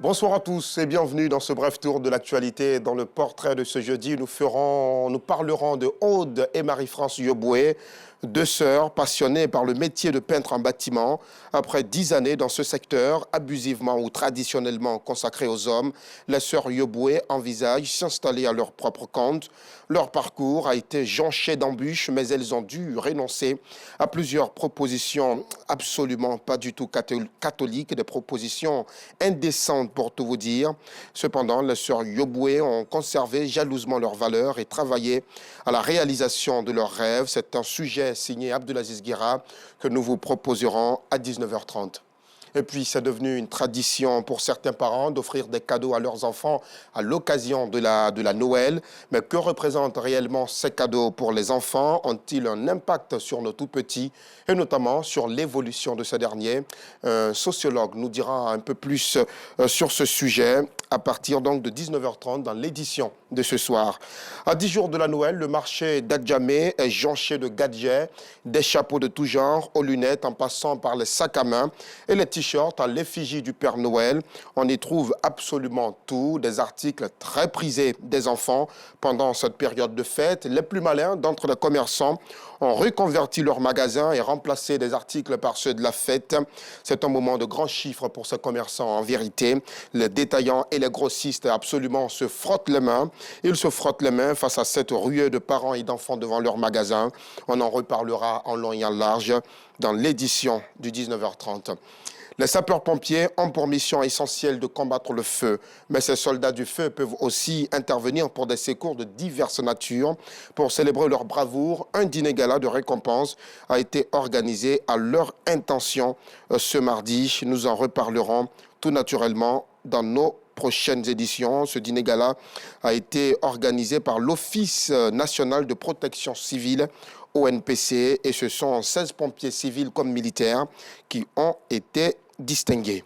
Bonsoir à tous et bienvenue dans ce bref tour de l'actualité. Dans le portrait de ce jeudi, nous parlerons de Aude et Marie-France Yoboué, deux sœurs passionnées par le métier de peintre en bâtiment. Après 10 années dans ce secteur, abusivement ou traditionnellement consacré aux hommes, les sœurs Yoboué envisagent s'installer à leur propre compte. Leur parcours a été jonché d'embûches, mais elles ont dû renoncer à plusieurs propositions absolument pas du tout catholiques, des propositions indécentes pour tout vous dire. Cependant, les sœurs Yoboué ont conservé jalousement leurs valeurs et travaillé à la réalisation de leurs rêves. C'est un sujet signé Abdelaziz Guira que nous vous proposerons à 19h30. Et puis, c'est devenu une tradition pour certains parents d'offrir des cadeaux à leurs enfants à l'occasion de la Noël. Mais que représentent réellement ces cadeaux pour les enfants? Ont-ils un impact sur nos tout-petits et notamment sur l'évolution de ces derniers? Un sociologue nous dira un peu plus sur ce sujet à partir donc de 19h30 dans l'édition de ce soir. À 10 jours de la Noël, le marché d'Adjamé est jonché de gadgets, des chapeaux de tout genre, aux lunettes en passant par les sacs à main et les t-shirts à l'effigie du Père Noël. On y trouve absolument tout, des articles très prisés des enfants pendant cette période de fête. Les plus malins d'entre les commerçants ont reconverti leurs magasins et remplacé des articles par ceux de la fête. C'est un moment de grands chiffres pour ces commerçants en vérité. Les détaillants et les grossistes absolument se frottent les mains. Ils se frottent les mains face à cette ruée de parents et d'enfants devant leurs magasins. On en reparlera en long et en large dans l'édition du 19h30. Les sapeurs-pompiers ont pour mission essentielle de combattre le feu, mais ces soldats du feu peuvent aussi intervenir pour des secours de diverses natures. Pour célébrer leur bravoure, un dîner gala de récompense a été organisé à leur intention ce mardi. Nous en reparlerons tout naturellement dans nos prochaines éditions. Ce dîner gala a été organisé par l'Office national de protection civile, ONPC, et ce sont 16 pompiers civils comme militaires qui ont été distingués.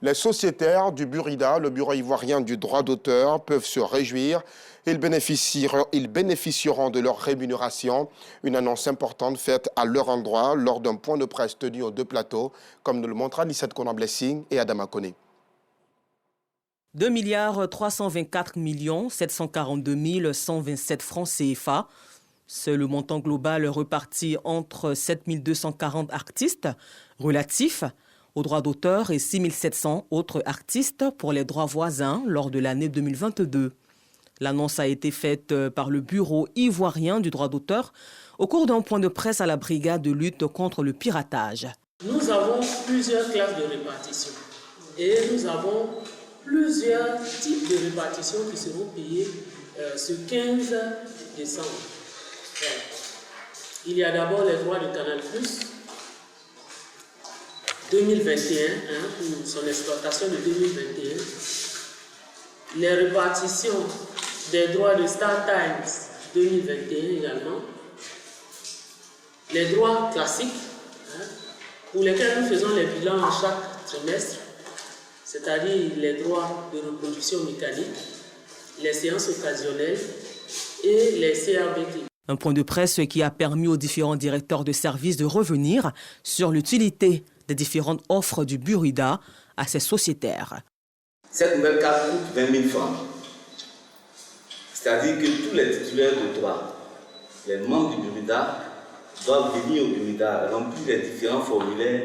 Les sociétaires du Burida, le Bureau ivoirien du droit d'auteur, peuvent se réjouir. Ils bénéficieront de leur rémunération. Une annonce importante faite à leur endroit lors d'un point de presse tenu aux deux plateaux, comme nous le montrent Anissette Konan-Blessing et Adama Kone. 2 324 742 127 francs CFA. C'est le montant global reparti entre 7 240 artistes relatifs aux droits d'auteur et 6 700 autres artistes pour les droits voisins lors de l'année 2022. L'annonce a été faite par le Bureau ivoirien du droit d'auteur au cours d'un point de presse à la brigade de lutte contre le piratage. Nous avons plusieurs classes de répartition et nous avons plusieurs types de répartition qui seront payés ce 15 décembre. Il y a d'abord les droits de Canal+, 2021, pour son exploitation de 2021. Les répartitions des droits de Star Times 2021 également. Les droits classiques, pour lesquels nous faisons les bilans en chaque trimestre, c'est-à-dire les droits de reproduction mécanique, les séances occasionnelles et les CRBT. Un point de presse qui a permis aux différents directeurs de services de revenir sur l'utilité des différentes offres du Burida à ses sociétaires. Cette nouvelle carte coûte 20 000 francs. C'est-à-dire que tous les titulaires de droit, les membres du Burida, doivent venir au Burida, remplir les différents formulaires,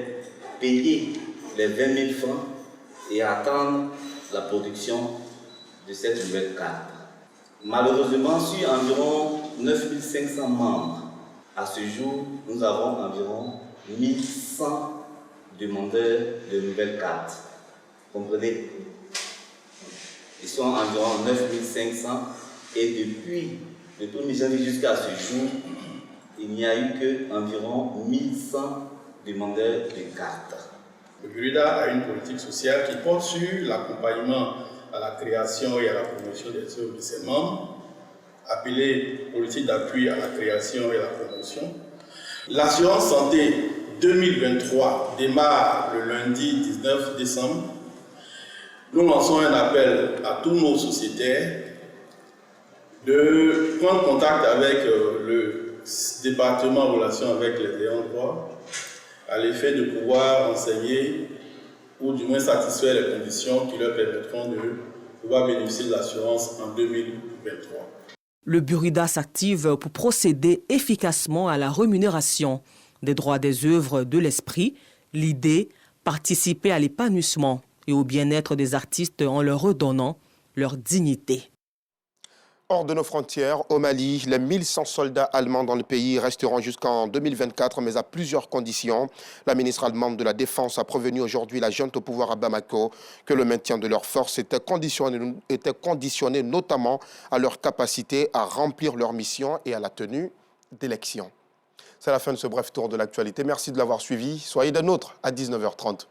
payer les 20 000 francs et attendre la production de cette nouvelle carte. Malheureusement, sur environ 9 500 membres, à ce jour, nous avons environ 1100 demandeurs de nouvelles cartes. Comprenez? Ils sont environ 9 500 et depuis le 1er janvier jusqu'à ce jour, il n'y a eu qu'environ 1100 demandeurs de cartes. Le Burida a une politique sociale qui porte sur l'accompagnement à la création et à la promotion des œuvres de ses membres, appelée politique d'appui à la création et à la promotion. L'assurance santé 2023 démarre le lundi 19 décembre. Nous lançons un appel à tous nos sociétaires de prendre contact avec le département en relation avec les ayants droit à l'effet de pouvoir renseigner ou du moins satisfaire les conditions qui leur permettront de pouvoir bénéficier de l'assurance en 2023. Le Burida s'active pour procéder efficacement à la rémunération des droits des œuvres de l'esprit. L'idée, participer à l'épanouissement et au bien-être des artistes en leur redonnant leur dignité. Hors de nos frontières, au Mali, les 1100 soldats allemands dans le pays resteront jusqu'en 2024, mais à plusieurs conditions. La ministre allemande de la Défense a prévenu aujourd'hui la junte au pouvoir à Bamako que le maintien de leurs forces était conditionné notamment à leur capacité à remplir leur mission et à la tenue d'élections. C'est la fin de ce bref tour de l'actualité. Merci de l'avoir suivi. Soyez des nôtres à 19h30.